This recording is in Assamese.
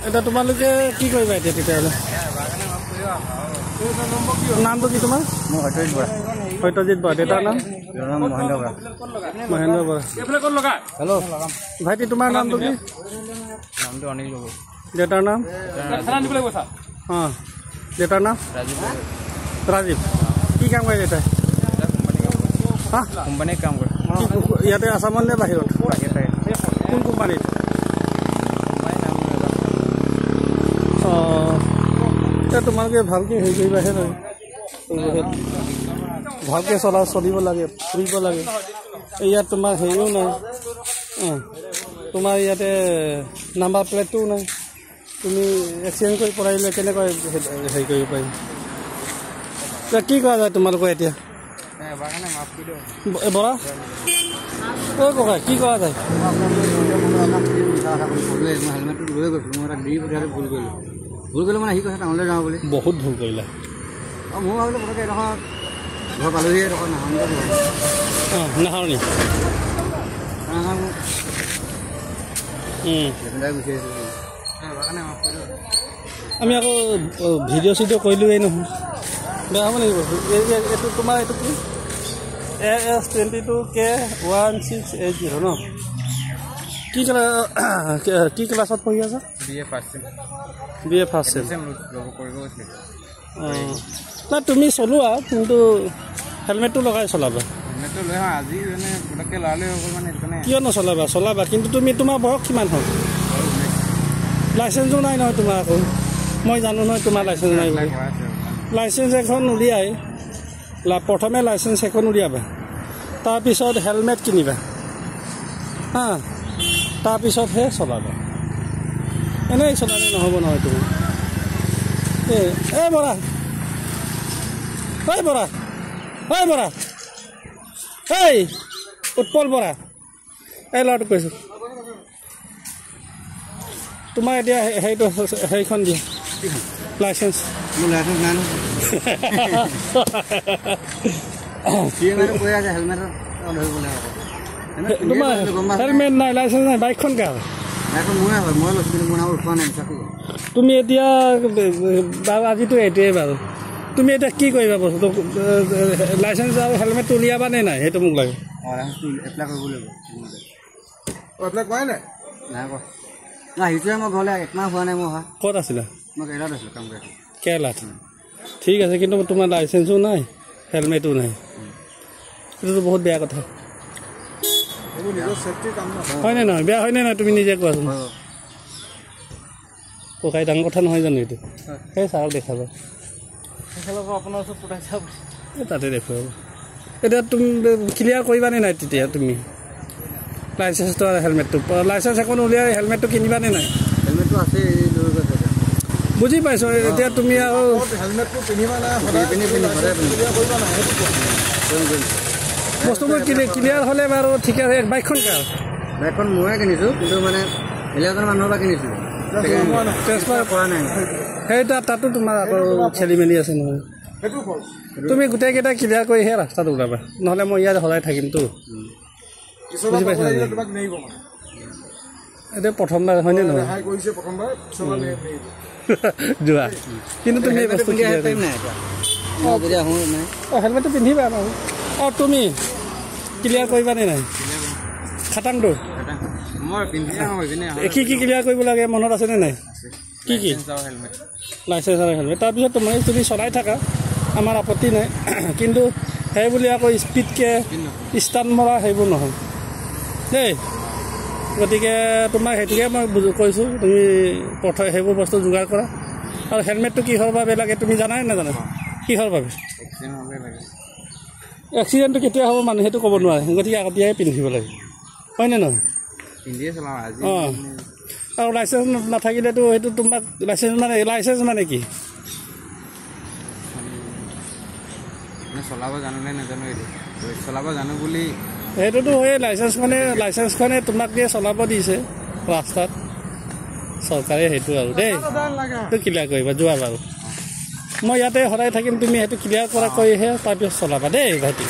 এটা তোমালোকে কি কৰিবা এতিয়া তেতিয়াহ'লে নামটো কি তোমাৰ সত্যজিৎ বৰা দেউতাৰ নাম মহেন্দ্ৰ বৰা হেল্ল' ভাইটি তোমাৰ নামটো কি নামটো অনিল গগৈ দেউতাৰ নাম অঁ দেউতাৰ নাম ৰাজীৱ কি কাম কৰে দেউতাই কোম্পানীত কাম কৰে ইয়াতে আছামত নে বাহিৰত কোন কোম্পানীত অঁ এতিয়া তোমালোকে ভালকৈ হেৰি কৰিবাহে নহয় ভালকৈ চলিব লাগে ফুৰিব লাগে ইয়াত তোমাৰ হেৰিও নাই তোমাৰ ইয়াতে নাম্বাৰ প্লেটটোও নাই তুমি এক্সিডেণ্ট কৰি পঢ়াইলে কেনেকৈ হেৰি কৰিব পাৰিম এতিয়া কি কৰা যায় তোমালোকৰ এতিয়া বৰা ঐ ককা কি কৰা যায় ভুল কৰিলোঁ মানে সি কৈছে টাউনলৈ যাওঁ বুলি বহুত ভুল কৰিলা মই ভাবিলোঁ পটককৈ এডোখৰ ঘৰ পালোহি এডোখৰ নাহাৰণি আমি আকৌ ভিডিঅ' চিডিঅ' কৰিলোঁৱেই নহয় বেয়া হ'ব লাগিব এইটো তোমাৰ এইটো কি AS22K1680 ন কি ক্লাছত পঢ়ি আছা BA ফাৰ্ষ্ট চেম অঁ নাই তুমি চলোৱা কিন্তু হেলমেটটো লগাই চলাবা কিয় নচলাবা চলাবা কিন্তু তুমি তোমাৰ বয়স কিমান হ'ল লাইচেঞ্চো নাই নহয় তোমাৰ আকৌ মই জানো নহয় তোমাৰ লাইচেঞ্চ নাই বুলি লাইচেঞ্চ এখন উলিয়াই প্ৰথমে লাইচেঞ্চ এখন উলিয়াবা তাৰপিছত হেলমেট কিনিবা হা তাৰপিছতহে চলাবা এনেই চলালে নহ'ব নহয় তুমি এই বৰা এই উৎপল বৰা এই ল'ৰাটোক কৈছোঁ তোমাৰ এতিয়া হেৰিখন দিয়া লাইচেঞ্চ মোৰ লাইচেঞ্চ নাই তোমাৰ হেলমেট নাই লাইচেঞ্চ নাই বাইকখন কাৰ তুমি এতিয়া বাৰু আজিতো এইটোৱে বাৰু তুমি এতিয়া কি কৰিবা বস্তুটো লাইচেঞ্চ আৰু হেলমেটটো উলিয়াবা নে নাই সেইটো মোক লাগে এপ্লাই কৰিব লাগিব এপ্লাই কৰা নাই আহিছোৱে মই ঘৰলৈ একমাহ হোৱা নাই মই অহা ক'ত আছিলা মই কেৰেলাত আছিলোঁ কাম কৰি কেৰেলাত ঠিক আছে কিন্তু তোমাৰ লাইচেঞ্চো নাই হেলমেটো নাই এইটোতো বহুত বেয়া কথা হয়নে নহয় বেয়া হয়নে নহয় তুমি নিজে কোৱাচোন ককাই ডাঙৰ কথা নহয় জানো এইটো সেই ছাৰক দেখাবা আপোনাৰ ওচৰত পঠাই চাব তাতে দেখুৱাব এতিয়া তুমি ক্লিয়াৰ কৰিবানে নাই তেতিয়া তুমি লাইচেঞ্চটো আৰু হেলমেটটো লাইচেঞ্চ এখন উলিয়াই হেলমেটটো কিনিবানে নাই হেলমেটটো আছে বুজি পাইছোঁ এতিয়া তুমি আৰু বস্তুবোৰ ক্লিয়াৰ হ'লে বাৰু ঠিক আছে বাইকখন কাৰ বাইকখন ময়ে কিনিছোঁ কিন্তু মানে এলেকাজনৰ মানুহৰ পৰা কিনিছোঁ ট্ৰেন্সফাৰ কৰা নাই সেই তাতো তোমাৰ আকৌ খেলি মেলি আছে নহয় তুমি গোটেইকেইটা ক্লিয়াৰ কৰিহে ৰাস্তাত ওলাবা নহ'লে মই ইয়াত সদায় থাকিমতো বুজি পাইছা এতিয়া প্ৰথমবাৰ হয়নে নহয় যোৱা কিন্তু তুমি হেলমেটটো পিন্ধিবা ন অঁ তুমি ক্লিয়াৰ কৰিবানে নাই খাটাংটো কি ক্লিয়াৰ কৰিব লাগে মনত আছেনে নাই কি লাইচেঞ্চ আৰু হেলমেট তাৰপিছত তুমি চলাই থাকা আমাৰ আপত্তি নাই কিন্তু সেই বুলি আকৌ স্পীডকৈ ষ্টাৰ্ট মৰা সেইবোৰ নহয় দেই গতিকে তোমাক সেইটোকে মই কৈছোঁ তুমি সেইবোৰ বস্তু যোগাৰ কৰা আৰু হেলমেটটো কিহৰ বাবে লাগে তুমি জানাই নাজানা কিহৰ বাবে এক্সিডেণ্টটো কেতিয়া হ'ব মানুহে সেইটো ক'ব নোৱাৰে গতিকে আগতীয়াকৈ পিন্ধিব লাগে হয়নে নহয় অঁ আৰু লাইচেঞ্চ নাথাকিলেতো সেইটো তোমাক লাইচেঞ্চ মানে কি চলাব জানো নে নাজানো এইটো চলাব জানো বুলি সেইটোতো হয়েই লাইচেঞ্চখনে তোমাক দিয়ে চলাব দিছে ৰাস্তাত চৰকাৰে সেইটো আৰু দেই সেইটো ক্লিয়াৰ কৰিবা যোৱা বাৰু মই ইয়াতে সদায় থাকিম তুমি সেইটো ক্লিয়াৰ কৰা কৰিহে তাৰপিছত চলাবা দেই ভাইটি